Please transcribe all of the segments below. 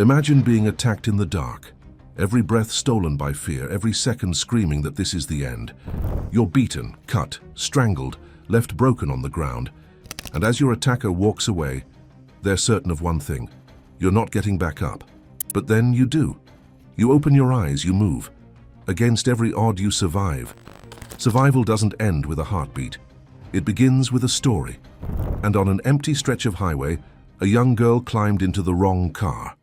Imagine being attacked in the dark, every breath stolen by fear, every second screaming that this is the end. You're beaten, cut, strangled, left broken on the ground, and as your attacker walks away, they're certain of one thing: you're not getting back up. But then you do. You open your eyes, you move. Against every odd, you survive. Survival doesn't end with a heartbeat. It begins with a story. And on an empty stretch of highway, a young girl climbed into the wrong car.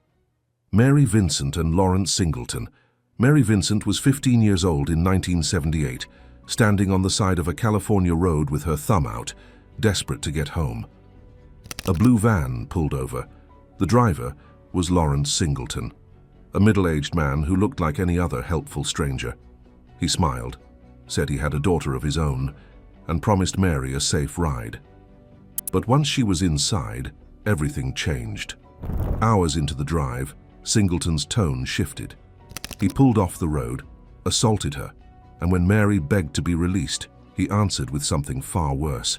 Mary Vincent and Lawrence Singleton. Mary Vincent was 15 years old in 1978, standing on the side of a California road with her thumb out, desperate to get home. A blue van pulled over. The driver was Lawrence Singleton, a middle-aged man who looked like any other helpful stranger. He smiled, said he had a daughter of his own, and promised Mary a safe ride. But once she was inside, everything changed. Hours into the drive, Singleton's tone shifted. He pulled off the road, assaulted her, and when Mary begged to be released, he answered with something far worse.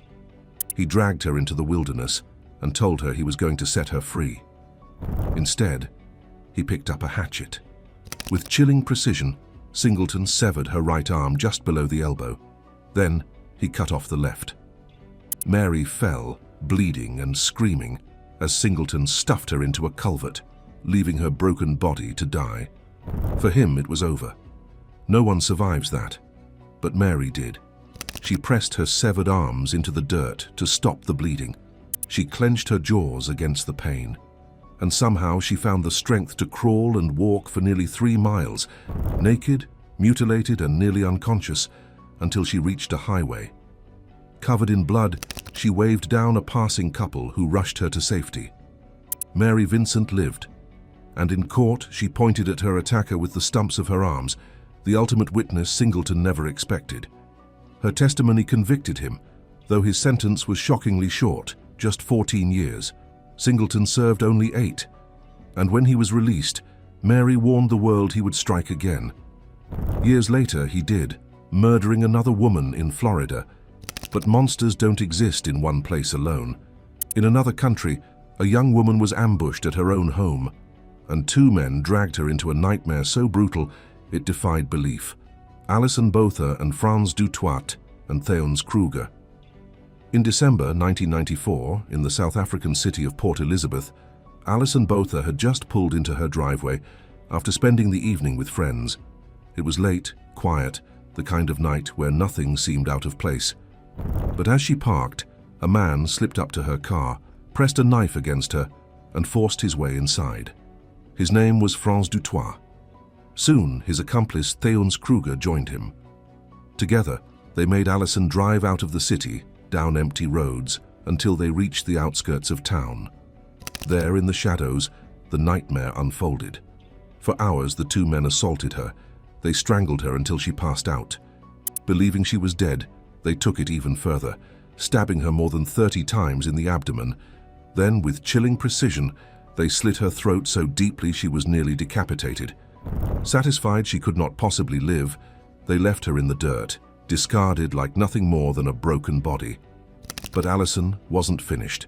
He dragged her into the wilderness and told her he was going to set her free. Instead, he picked up a hatchet. With chilling precision, Singleton severed her right arm just below the elbow. Then, he cut off the left. Mary fell, bleeding and screaming, as Singleton stuffed her into a culvert, leaving her broken body to die. For him, it was over. No one survives that, but Mary did. She pressed her severed arms into the dirt to stop the bleeding. She clenched her jaws against the pain, and somehow she found the strength to crawl and walk for nearly 3 miles, naked, mutilated, and nearly unconscious, until she reached a highway. Covered in blood, she waved down a passing couple who rushed her to safety. Mary Vincent lived, and in court she pointed at her attacker with the stumps of her arms, the ultimate witness Singleton never expected. Her testimony convicted him, though his sentence was shockingly short, just 14 years. Singleton served only 8, and when he was released, Mary warned the world he would strike again. Years later, he did, murdering another woman in Florida. But monsters don't exist in one place alone. In another country, a young woman was ambushed at her own home, and 2 men dragged her into a nightmare so brutal it defied belief. Alison Botha and Frans Dutoit and Theuns Kruger. In December 1994, in the South African city of Port Elizabeth, Alison Botha had just pulled into her driveway after spending the evening with friends. It was late, quiet, the kind of night where nothing seemed out of place. But as she parked, a man slipped up to her car, pressed a knife against her, and forced his way inside. His name was Frans Dutoit. Soon, his accomplice Theuns Kruger joined him. Together, they made Alison drive out of the city, down empty roads, until they reached the outskirts of town. There, in the shadows, the nightmare unfolded. For hours, the 2 men assaulted her. They strangled her until she passed out. Believing she was dead, they took it even further, stabbing her more than 30 times in the abdomen. Then, with chilling precision, they slit her throat so deeply she was nearly decapitated. Satisfied she could not possibly live, they left her in the dirt, discarded like nothing more than a broken body. But Alison wasn't finished.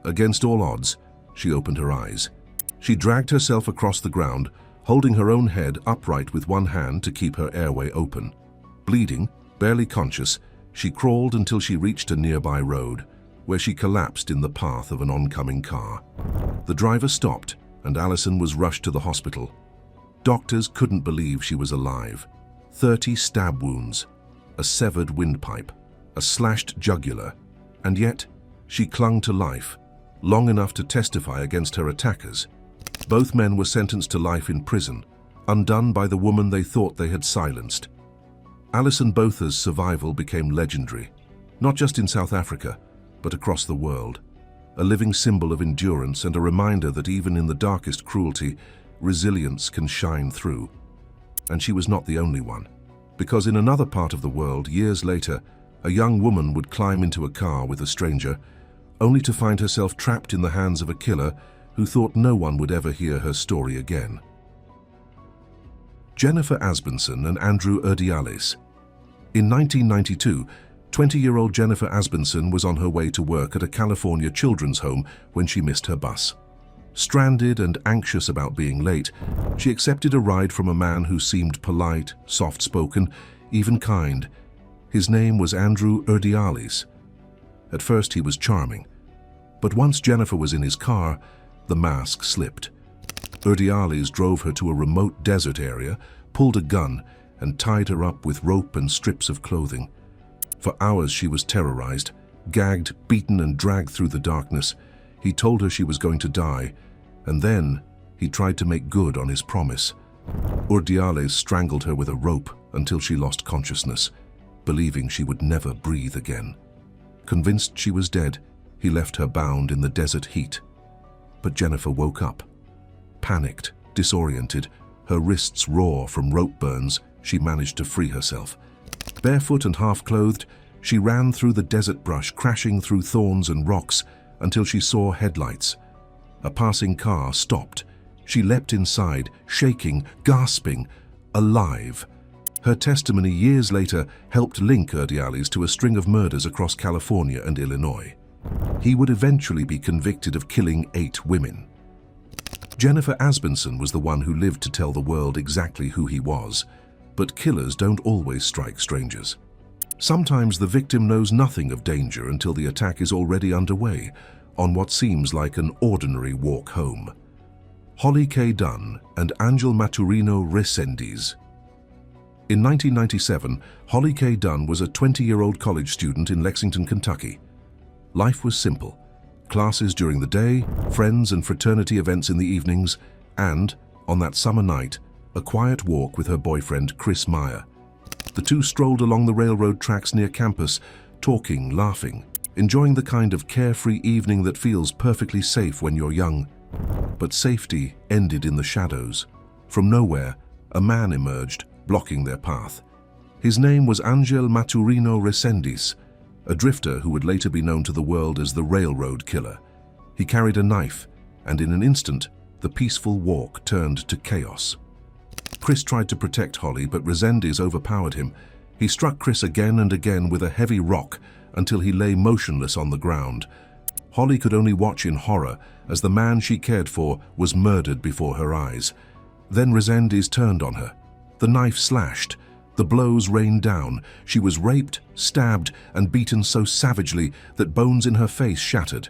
Against all odds, she opened her eyes. She dragged herself across the ground, holding her own head upright with one hand to keep her airway open. Bleeding, barely conscious, she crawled until she reached a nearby road, where she collapsed in the path of an oncoming car. The driver stopped, and Alison was rushed to the hospital. Doctors couldn't believe she was alive. 30 stab wounds, a severed windpipe, a slashed jugular, and yet she clung to life, long enough to testify against her attackers. Both men were sentenced to life in prison, undone by the woman they thought they had silenced. Alison Botha's survival became legendary, not just in South Africa, but across the world. A living symbol of endurance and a reminder that even in the darkest cruelty, resilience can shine through. And she was not the only one, because in another part of the world, years later, a young woman would climb into a car with a stranger, only to find herself trapped in the hands of a killer who thought no one would ever hear her story again. Jennifer Asbenson and Andrew Urdiales. In 1992, 20-year-old Jennifer Asbenson was on her way to work at a California children's home when she missed her bus. Stranded and anxious about being late, she accepted a ride from a man who seemed polite, soft-spoken, even kind. His name was Andrew Urdiales. At first he was charming, but once Jennifer was in his car, the mask slipped. Urdiales drove her to a remote desert area, pulled a gun, and tied her up with rope and strips of clothing. For hours she was terrorized, gagged, beaten, and dragged through the darkness. He told her she was going to die, and then he tried to make good on his promise. Urdiales strangled her with a rope until she lost consciousness, believing she would never breathe again. Convinced she was dead, he left her bound in the desert heat. But Jennifer woke up. Panicked, disoriented, her wrists raw from rope burns, she managed to free herself. Barefoot and half-clothed, she ran through the desert brush, crashing through thorns and rocks until she saw headlights. A passing car stopped. She leapt inside, shaking, gasping, alive. Her testimony years later helped link Urdiales to a string of murders across California and Illinois. He would eventually be convicted of killing 8 women. Jennifer Asbenson was the one who lived to tell the world exactly who he was, but killers don't always strike strangers. Sometimes the victim knows nothing of danger until the attack is already underway, on what seems like an ordinary walk home. Holly K. Dunn and Angel Maturino Resendiz. In 1997, Holly K. Dunn was a 20-year-old college student in Lexington, Kentucky. Life was simple. Classes during the day, friends and fraternity events in the evenings, and, on that summer night, a quiet walk with her boyfriend Chris Meyer. The two strolled along the railroad tracks near campus, talking, laughing, enjoying the kind of carefree evening that feels perfectly safe when you're young. But safety ended in the shadows. From nowhere, a man emerged, blocking their path. His name was Angel Maturino Resendiz, a drifter who would later be known to the world as the Railroad Killer. He carried a knife, and in an instant, the peaceful walk turned to chaos. Chris tried to protect Holly, but Resendiz overpowered him. He struck Chris again and again with a heavy rock until he lay motionless on the ground. Holly could only watch in horror as the man she cared for was murdered before her eyes. Then Resendiz turned on her. The knife slashed. The blows rained down. She was raped, stabbed, and beaten so savagely that bones in her face shattered.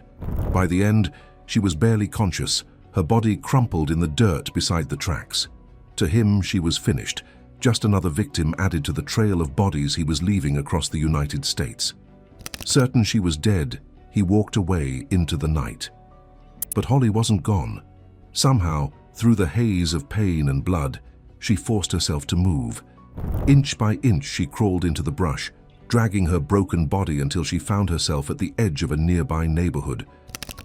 By the end, she was barely conscious, her body crumpled in the dirt beside the tracks. To him, she was finished, just another victim added to the trail of bodies he was leaving across the United States. Certain she was dead, he walked away into the night. But Holly wasn't gone. Somehow, through the haze of pain and blood, she forced herself to move. Inch by inch, she crawled into the brush, dragging her broken body until she found herself at the edge of a nearby neighborhood.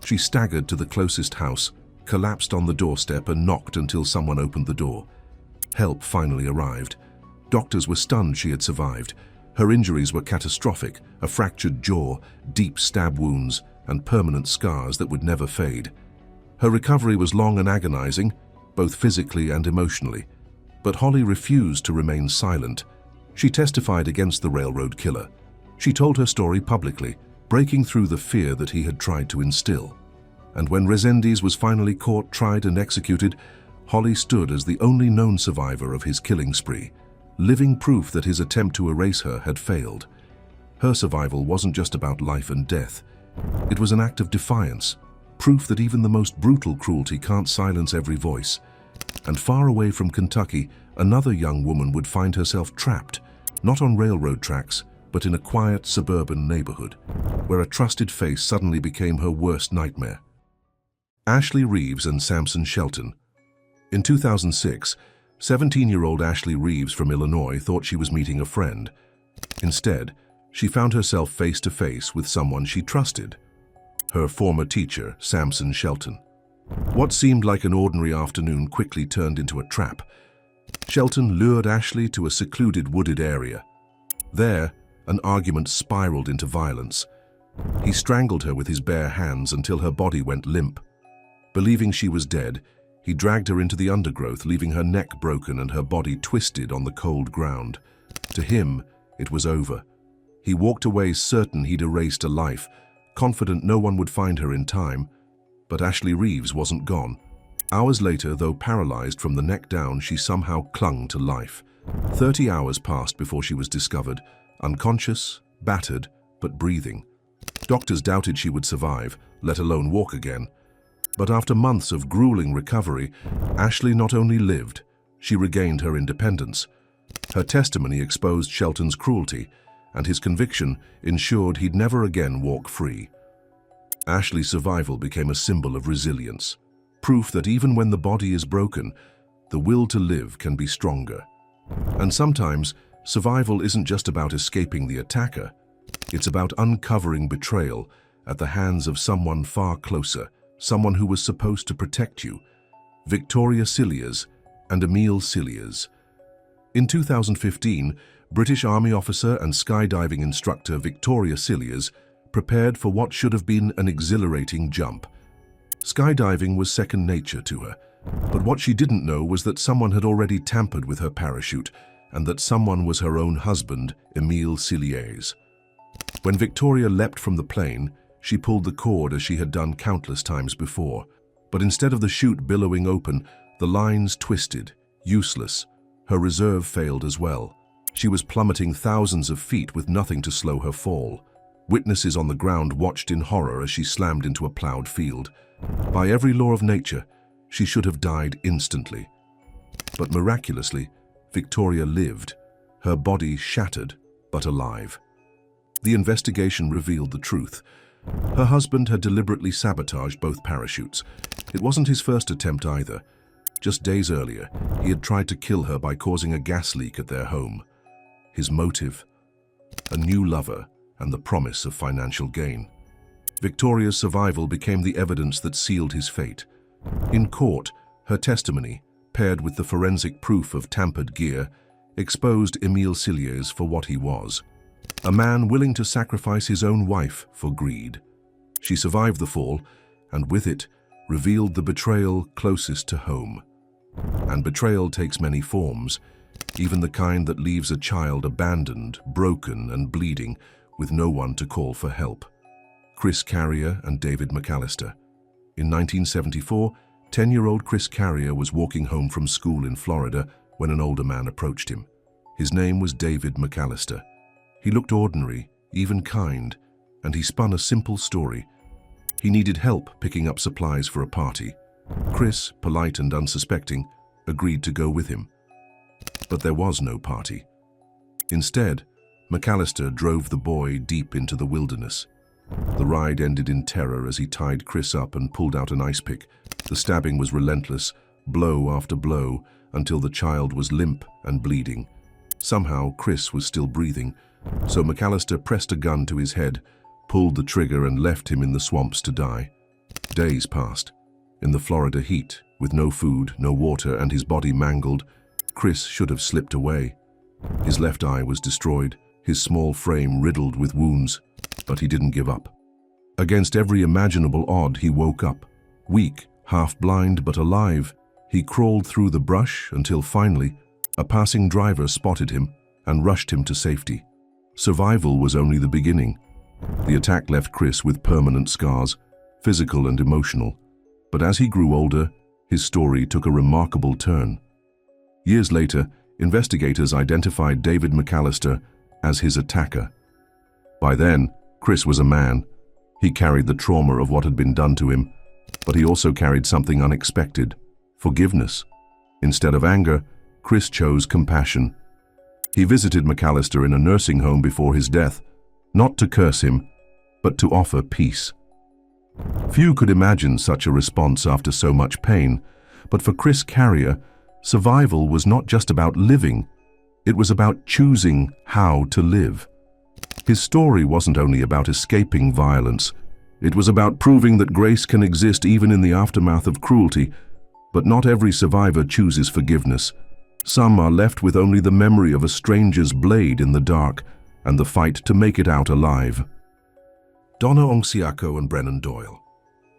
She staggered to the closest house, collapsed on the doorstep, and knocked until someone opened the door. Help finally arrived. Doctors were stunned she had survived. Her injuries were catastrophic: a fractured jaw, deep stab wounds, and permanent scars that would never fade. Her recovery was long and agonizing, both physically and emotionally. But Holly refused to remain silent. She testified against the Railroad Killer. She told her story publicly, breaking through the fear that he had tried to instill. And when Resendiz was finally caught, tried, and executed, Holly stood as the only known survivor of his killing spree, living proof that his attempt to erase her had failed. Her survival wasn't just about life and death. It was an act of defiance, proof that even the most brutal cruelty can't silence every voice. And far away from Kentucky, another young woman would find herself trapped, not on railroad tracks, but in a quiet suburban neighborhood, where a trusted face suddenly became her worst nightmare. Ashley Reeves and Samson Shelton. In 2006, 17-year-old Ashley Reeves from Illinois thought she was meeting a friend. Instead, she found herself face to face with someone she trusted: her former teacher, Samson Shelton. What seemed like an ordinary afternoon quickly turned into a trap. Shelton lured Ashley to a secluded wooded area. There, an argument spiraled into violence. He strangled her with his bare hands until her body went limp. Believing she was dead, he dragged her into the undergrowth, leaving her neck broken and her body twisted on the cold ground. To him, it was over. He walked away certain he'd erased a life, confident no one would find her in time. But Ashley Reeves wasn't gone. Hours later, though paralyzed from the neck down, she somehow clung to life. 30 hours passed before she was discovered, unconscious, battered, but breathing. Doctors doubted she would survive, let alone walk again. But after months of grueling recovery, Ashley not only lived, she regained her independence. Her testimony exposed Shelton's cruelty, and his conviction ensured he'd never again walk free. Ashley's survival became a symbol of resilience, proof that even when the body is broken, the will to live can be stronger. And sometimes, survival isn't just about escaping the attacker. It's about uncovering betrayal at the hands of someone far closer, someone who was supposed to protect you. Victoria Cilliers and Emile Cilliers. In 2015, British Army officer and skydiving instructor Victoria Cilliers prepared for what should have been an exhilarating jump. Skydiving was second nature to her, but what she didn't know was that someone had already tampered with her parachute, and that someone was her own husband, Emile Cilliers. When Victoria leapt from the plane, she pulled the cord as she had done countless times before. But instead of the chute billowing open, the lines twisted, useless. Her reserve failed as well. She was plummeting thousands of feet with nothing to slow her fall. Witnesses on the ground watched in horror as she slammed into a plowed field. By every law of nature, she should have died instantly. But miraculously, Victoria lived, her body shattered, but alive. The investigation revealed the truth. Her husband had deliberately sabotaged both parachutes. It wasn't his first attempt either. Just days earlier, he had tried to kill her by causing a gas leak at their home. His motive? A new lover and the promise of financial gain. Victoria's survival became the evidence that sealed his fate. In court, her testimony, paired with the forensic proof of tampered gear, exposed Emile Cilliers for what he was. A man willing to sacrifice his own wife for greed. She survived the fall, and with it, revealed the betrayal closest to home. And betrayal takes many forms, even the kind that leaves a child abandoned, broken, and bleeding, with no one to call for help. Chris Carrier and David McAllister. In 1974, 10-year-old Chris Carrier was walking home from school in Florida when an older man approached him. His name was David McAllister. He looked ordinary, even kind, and he spun a simple story. He needed help picking up supplies for a party. Chris, polite and unsuspecting, agreed to go with him. But there was no party. Instead, McAllister drove the boy deep into the wilderness. The ride ended in terror as he tied Chris up and pulled out an ice pick. The stabbing was relentless, blow after blow, until the child was limp and bleeding. Somehow, Chris was still breathing, so McAllister pressed a gun to his head, pulled the trigger and left him in the swamps to die. Days passed. In the Florida heat, with no food, no water, and his body mangled, Chris should have slipped away. His left eye was destroyed, his small frame riddled with wounds, but he didn't give up. Against every imaginable odd, he woke up. Weak, half-blind, but alive, he crawled through the brush until finally, a passing driver spotted him and rushed him to safety. Survival was only the beginning. The attack left Chris with permanent scars, physical and emotional. But as he grew older, his story took a remarkable turn. Years later, investigators identified David McAllister as his attacker. By then, Chris was a man. He carried the trauma of what had been done to him, but he also carried something unexpected: forgiveness. Instead of anger, Chris chose compassion. He visited McAllister in a nursing home before his death, not to curse him, but to offer peace. Few could imagine such a response after so much pain, but for Chris Carrier, survival was not just about living, it was about choosing how to live. His story wasn't only about escaping violence, it was about proving that grace can exist even in the aftermath of cruelty. But not every survivor chooses forgiveness. Some are left with only the memory of a stranger's blade in the dark and the fight to make it out alive. Donna Ongsiako and Brennan Doyle.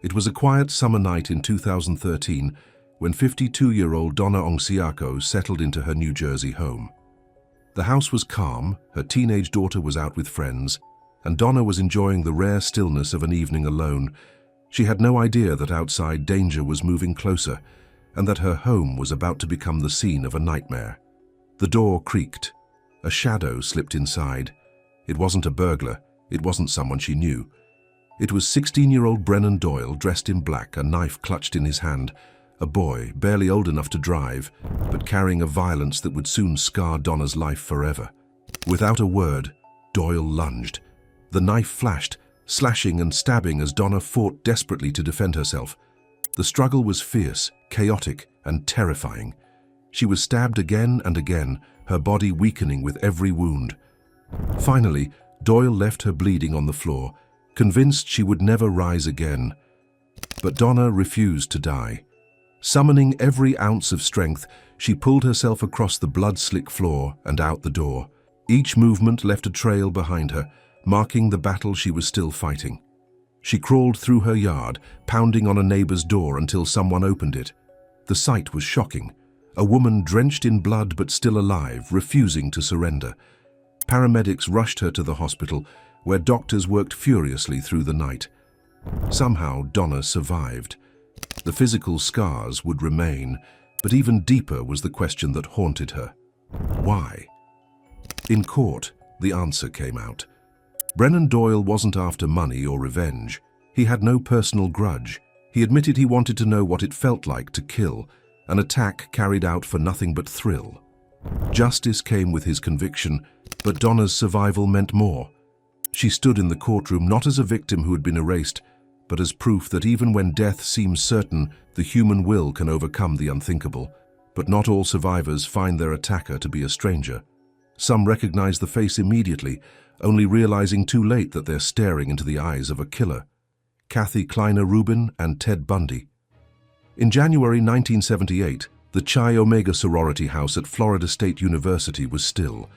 It was a quiet summer night in 2013 when 52-year-old Donna Ongsiako settled into her New Jersey home. The house was calm, her teenage daughter was out with friends, and Donna was enjoying the rare stillness of an evening alone She had no idea that outside danger was moving closer and that her home was about to become the scene of a nightmare. The door creaked. A shadow slipped inside. It wasn't a burglar. It wasn't someone she knew. It was 16-year-old Brennan Doyle, dressed in black, a knife clutched in his hand, a boy, barely old enough to drive, but carrying a violence that would soon scar Donna's life forever. Without a word, Doyle lunged. The knife flashed, slashing and stabbing as Donna fought desperately to defend herself. The struggle was fierce, chaotic, and terrifying. She was stabbed again and again, her body weakening with every wound. Finally, Doyle left her bleeding on the floor, convinced she would never rise again. But Donna refused to die. Summoning every ounce of strength, she pulled herself across the blood-slick floor and out the door. Each movement left a trail behind her, marking the battle she was still fighting. She crawled through her yard, pounding on a neighbor's door until someone opened it. The sight was shocking. A woman drenched in blood but still alive, refusing to surrender. Paramedics rushed her to the hospital, where doctors worked furiously through the night. Somehow, Donna survived. The physical scars would remain, but even deeper was the question that haunted her. Why? In court, the answer came out. Brennan Doyle wasn't after money or revenge. He had no personal grudge. He admitted he wanted to know what it felt like to kill, an attack carried out for nothing but thrill. Justice came with his conviction, but Donna's survival meant more. She stood in the courtroom not as a victim who had been erased, but as proof that even when death seems certain, the human will can overcome the unthinkable. But not all survivors find their attacker to be a stranger. Some recognize the face immediately, only realizing too late that they're staring into the eyes of a killer. Kathy Kleiner Rubin and Ted Bundy. In January 1978, the Chi Omega sorority house at Florida State University was still.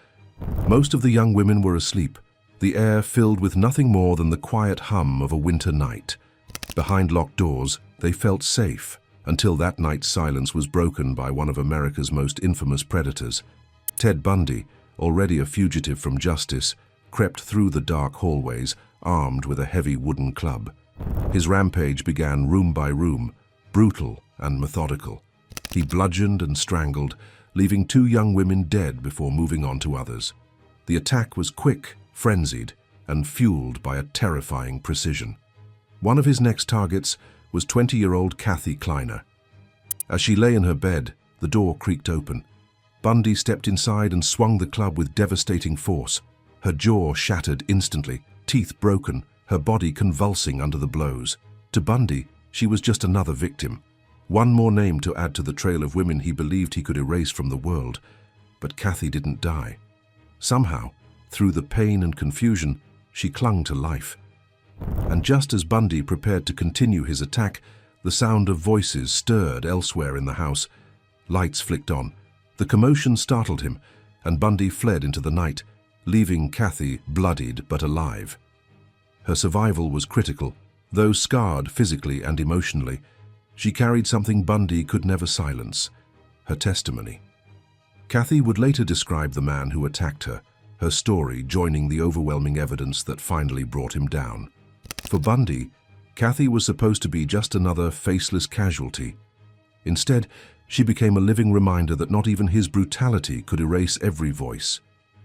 Most of the young women were asleep, the air filled with nothing more than the quiet hum of a winter night. Behind locked doors, they felt safe, until that night's silence was broken by one of America's most infamous predators. Ted Bundy, already a fugitive from justice, crept through the dark hallways, armed with a heavy wooden club. His rampage began room by room, brutal and methodical. He bludgeoned and strangled, leaving 2 young women dead before moving on to others. The attack was quick, frenzied, and fueled by a terrifying precision. One of his next targets was 20-year-old Kathy Kleiner. As she lay in her bed, the door creaked open. Bundy stepped inside and swung the club with devastating force. Her jaw shattered instantly, teeth broken, her body convulsing under the blows. To Bundy, she was just another victim. One more name to add to the trail of women he believed he could erase from the world. But Kathy didn't die. Somehow, through the pain and confusion, she clung to life. And just as Bundy prepared to continue his attack, the sound of voices stirred elsewhere in the house. Lights flicked on. The commotion startled him, and Bundy fled into the night, leaving Kathy bloodied but alive. Her survival was critical, though scarred physically and emotionally. She carried something Bundy could never silence: her testimony. Kathy would later describe the man who attacked her, her story joining the overwhelming evidence that finally brought him down. For Bundy, Kathy was supposed to be just another faceless casualty. Instead, she became a living reminder that not even his brutality could erase every voice.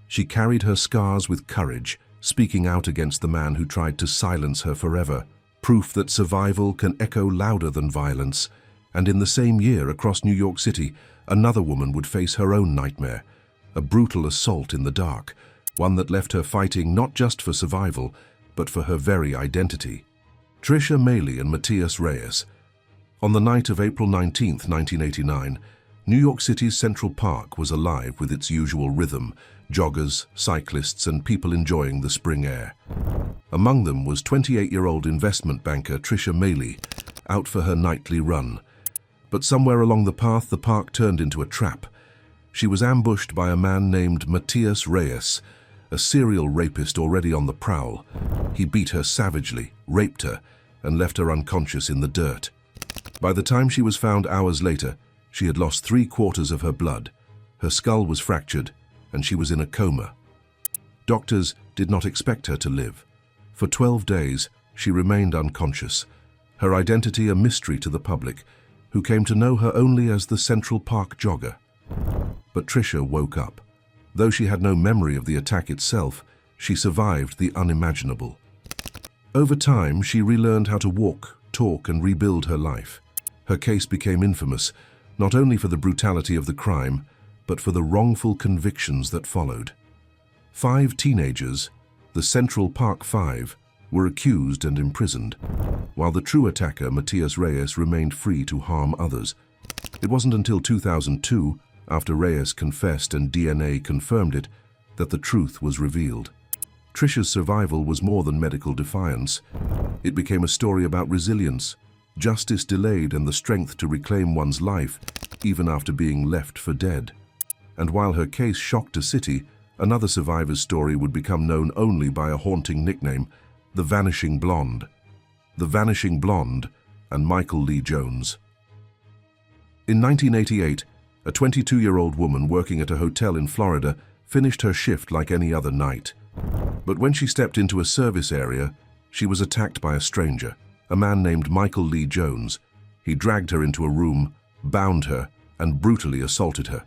She carried her scars with courage, speaking out against the man who tried to silence her forever, proof that survival can echo louder than violence. And in the same year, across New York City, another woman would face her own nightmare, a brutal assault in the dark, one that left her fighting not just for survival, but for her very identity. Tricia Mailey and Matthias Reyes. On the night of April 19, 1989, New York City's Central Park was alive with its usual rhythm: joggers, cyclists, and people enjoying the spring air. Among them was 28-year-old investment banker Tricia Mailey, out for her nightly run. But somewhere along the path, the park turned into a trap. She was ambushed by a man named Matthias Reyes, a serial rapist already on the prowl. He beat her savagely, raped her, and left her unconscious in the dirt. By the time she was found hours later, she had lost 3/4 of her blood. Her skull was fractured, and she was in a coma. Doctors did not expect her to live. For 12 days, she remained unconscious. her identity a mystery to the public, who came to know her only as the Central Park jogger. But Tricia woke up. Though she had no memory of the attack itself, she survived the unimaginable. Over time, she relearned how to walk, talk, and rebuild her life. Her case became infamous, not only for the brutality of the crime, but for the wrongful convictions that followed. 5 teenagers, the Central Park 5, were accused and imprisoned, while the true attacker, Matias Reyes, remained free to harm others. It wasn't until 2002, after Reyes confessed and DNA confirmed it, that the truth was revealed. Tricia's survival was more than medical defiance. It became a story about resilience, justice delayed, and the strength to reclaim one's life, even after being left for dead. And while her case shocked a city, another survivor's story would become known only by a haunting nickname: the Vanishing Blonde. The Vanishing Blonde and Michael Lee Jones. In 1988, a 22-year-old woman working at a hotel in Florida finished her shift like any other night. But when she stepped into a service area, she was attacked by a stranger, a man named Michael Lee Jones. He dragged her into a room, bound her, and brutally assaulted her.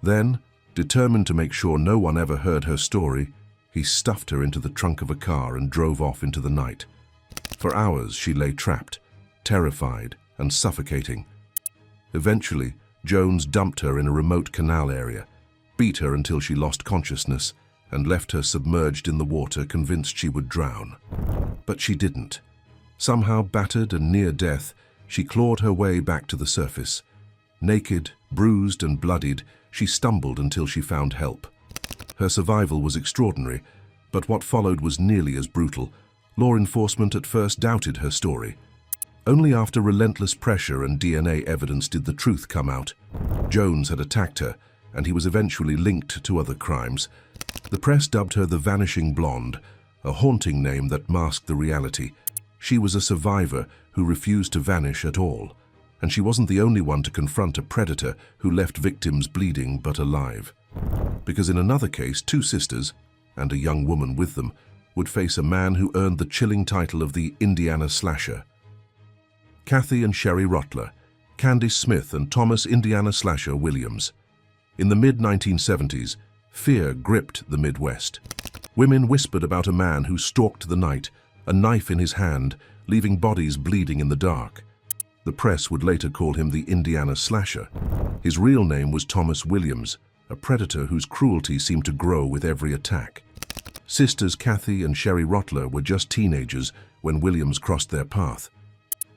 Then, determined to make sure no one ever heard her story, he stuffed her into the trunk of a car and drove off into the night. For hours, she lay trapped, terrified and suffocating. Eventually, Jones dumped her in a remote canal area, beat her until she lost consciousness, and left her submerged in the water, convinced she would drown. But she didn't. Somehow, battered and near death, she clawed her way back to the surface. Naked, bruised and bloodied, she stumbled until she found help. Her survival was extraordinary, but what followed was nearly as brutal. Law enforcement at first doubted her story. Only after relentless pressure and DNA evidence did the truth come out. Jones had attacked her, and he was eventually linked to other crimes. The press dubbed her the Vanishing Blonde, a haunting name that masked the reality. She was a survivor who refused to vanish at all, and she wasn't the only one to confront a predator who left victims bleeding but alive. Because in another case, 2 sisters, and a young woman with them, would face a man who earned the chilling title of the Indiana Slasher. Kathy and Sherry Rotler, Candice Smith and Thomas Indiana Slasher Williams. In the mid-1970s, fear gripped the Midwest. Women whispered about a man who stalked the night, a knife in his hand, leaving bodies bleeding in the dark. The press would later call him the Indiana Slasher. His real name was Thomas Williams, a predator whose cruelty seemed to grow with every attack. Sisters Kathy and Sherry Rotler were just teenagers when Williams crossed their path.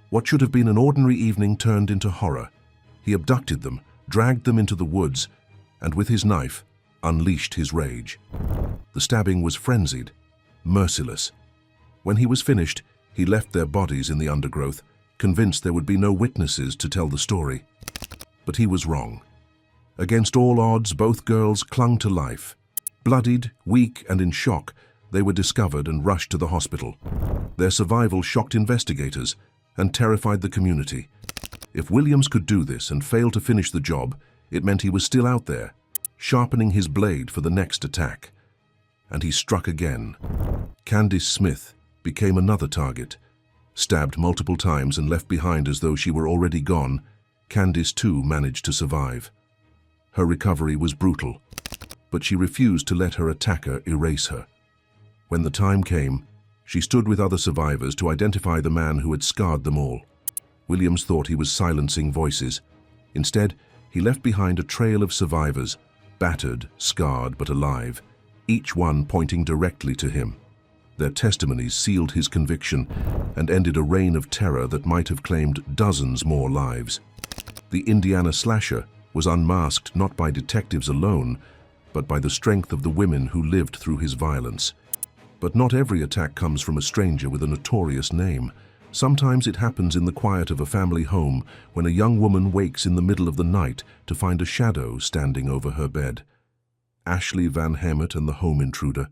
What should have been an ordinary evening turned into horror. He abducted them, dragged them into the woods, and with his knife, unleashed his rage. The stabbing was frenzied, merciless. When he was finished, he left their bodies in the undergrowth, convinced there would be no witnesses to tell the story. But he was wrong. Against all odds, both girls clung to life. Bloodied, weak, and in shock, they were discovered and rushed to the hospital. Their survival shocked investigators and terrified the community. If Williams could do this and fail to finish the job, it meant he was still out there, sharpening his blade for the next attack. And he struck again. Candice Smith became another target. Stabbed multiple times and left behind as though she were already gone, Candice too managed to survive. Her recovery was brutal, but she refused to let her attacker erase her. When the time came, she stood with other survivors to identify the man who had scarred them all. Williams thought he was silencing voices. Instead, he left behind a trail of survivors, battered, scarred, but alive, each one pointing directly to him. Their testimonies sealed his conviction and ended a reign of terror that might have claimed dozens more lives. The Indiana Slasher was unmasked not by detectives alone, but by the strength of the women who lived through his violence. But not every attack comes from a stranger with a notorious name. Sometimes it happens in the quiet of a family home when a young woman wakes in the middle of the night to find a shadow standing over her bed. Ashley Van Hemert and the Home Intruder.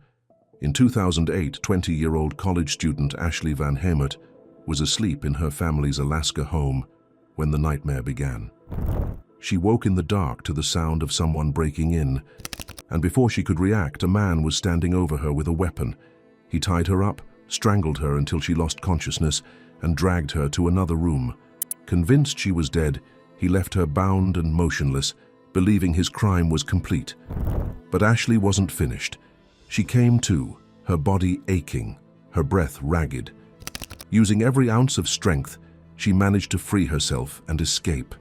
In 2008, 20-year-old college student Ashley Van Hemert was asleep in her family's Alaska home when the nightmare began. She woke in the dark to the sound of someone breaking in, and before she could react, a man was standing over her with a weapon. He tied her up, strangled her until she lost consciousness, and dragged her to another room. Convinced she was dead, he left her bound and motionless, believing his crime was complete. But Ashley wasn't finished. She came to, her body aching, her breath ragged. Using every ounce of strength, she managed to free herself and escape.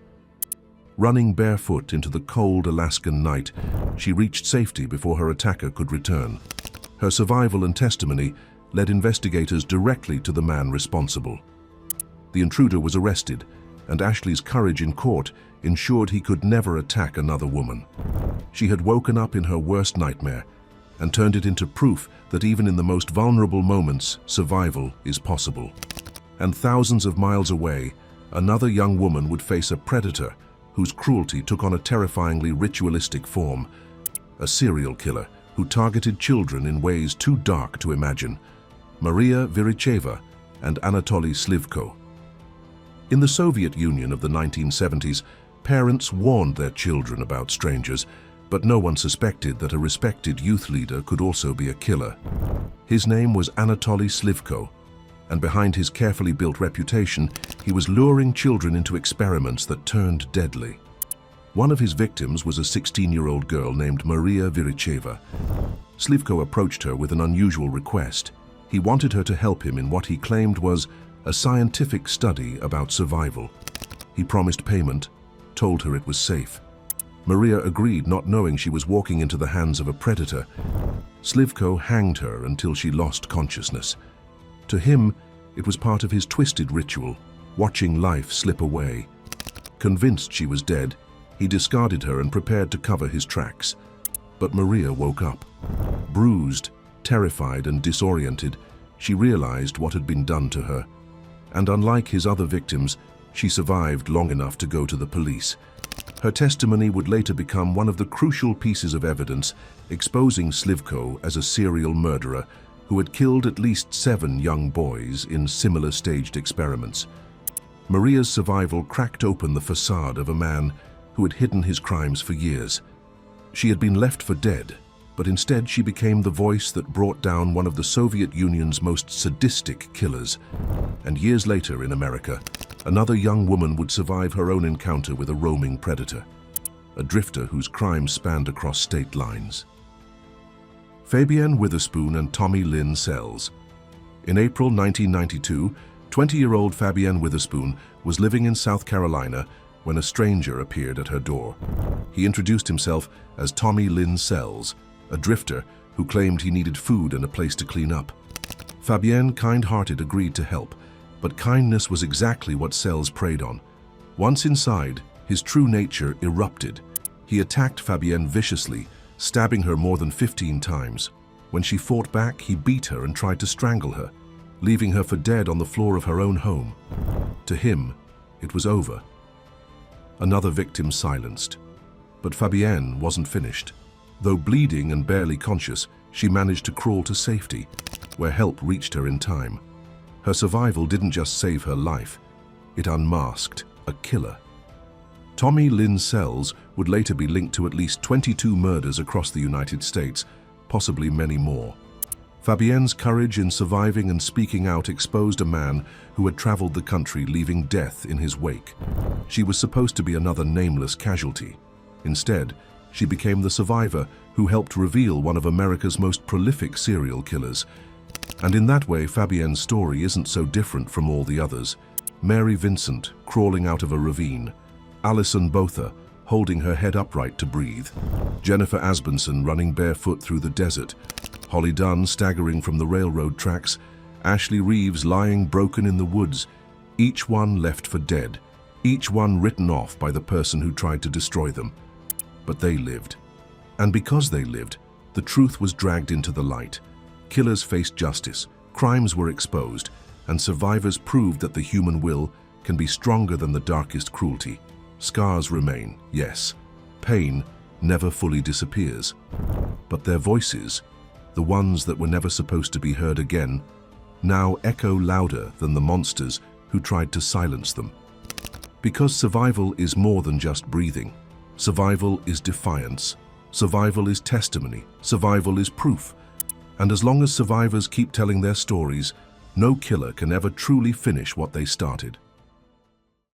Running barefoot into the cold Alaskan night, she reached safety before her attacker could return. Her survival and testimony led investigators directly to the man responsible. The intruder was arrested, and Ashley's courage in court ensured he could never attack another woman. She had woken up in her worst nightmare and turned it into proof that even in the most vulnerable moments, survival is possible. And thousands of miles away, another young woman would face a predator whose cruelty took on a terrifyingly ritualistic form, a serial killer who targeted children in ways too dark to imagine, Maria Viricheva and Anatoly Slivko. In the Soviet Union of the 1970s, parents warned their children about strangers, but no one suspected that a respected youth leader could also be a killer. His name was Anatoly Slivko, and behind his carefully built reputation, he was luring children into experiments that turned deadly. One of his victims was a 16-year-old girl named Maria Viricheva. Slivko approached her with an unusual request. He wanted her to help him in what he claimed was a scientific study about survival. He promised payment, told her it was safe. Maria agreed, not knowing she was walking into the hands of a predator. Slivko hanged her until she lost consciousness. To him, it was part of his twisted ritual, watching life slip away. Convinced she was dead, he discarded her and prepared to cover his tracks. But Maria woke up. Bruised, terrified, and disoriented, she realized what had been done to her. And unlike his other victims, she survived long enough to go to the police. Her testimony would later become one of the crucial pieces of evidence exposing Slivko as a serial murderer who had killed at least 7 young boys in similar staged experiments. Maria's survival cracked open the facade of a man who had hidden his crimes for years. She had been left for dead, but instead she became the voice that brought down one of the Soviet Union's most sadistic killers. And years later in America, another young woman would survive her own encounter with a roaming predator, a drifter whose crimes spanned across state lines. Fabienne Witherspoon and Tommy Lynn Sells. In April 1992, 20-year-old Fabienne Witherspoon was living in South Carolina when a stranger appeared at her door. He introduced himself as Tommy Lynn Sells, a drifter who claimed he needed food and a place to clean up. Fabienne, kind-hearted, agreed to help, but kindness was exactly what Sells preyed on. Once inside, his true nature erupted. He attacked Fabienne viciously, stabbing her more than 15 times. When she fought back, he beat her and tried to strangle her, leaving her for dead on the floor of her own home. To him, it was over. Another victim silenced. But Fabienne wasn't finished. Though bleeding and barely conscious, she managed to crawl to safety, where help reached her in time. Her survival didn't just save her life, it unmasked a killer. Tommy Lynn Sells would later be linked to at least 22 murders across the United States, possibly many more. Fabienne's courage in surviving and speaking out exposed a man who had traveled the country, leaving death in his wake. She was supposed to be another nameless casualty. Instead, she became the survivor who helped reveal one of America's most prolific serial killers. And in that way, Fabienne's story isn't so different from all the others. Mary Vincent crawling out of a ravine, Alison Botha holding her head upright to breathe, Jennifer Asbenson running barefoot through the desert, Holly Dunn staggering from the railroad tracks, Ashley Reeves lying broken in the woods, each one left for dead, each one written off by the person who tried to destroy them. But they lived. And because they lived, the truth was dragged into the light. Killers faced justice, crimes were exposed, and survivors proved that the human will can be stronger than the darkest cruelty. Scars remain, yes. Pain never fully disappears. But their voices, the ones that were never supposed to be heard again, now echo louder than the monsters who tried to silence them. Because survival is more than just breathing. Survival is defiance. Survival is testimony. Survival is proof. And as long as survivors keep telling their stories, No killer can ever truly finish what they started.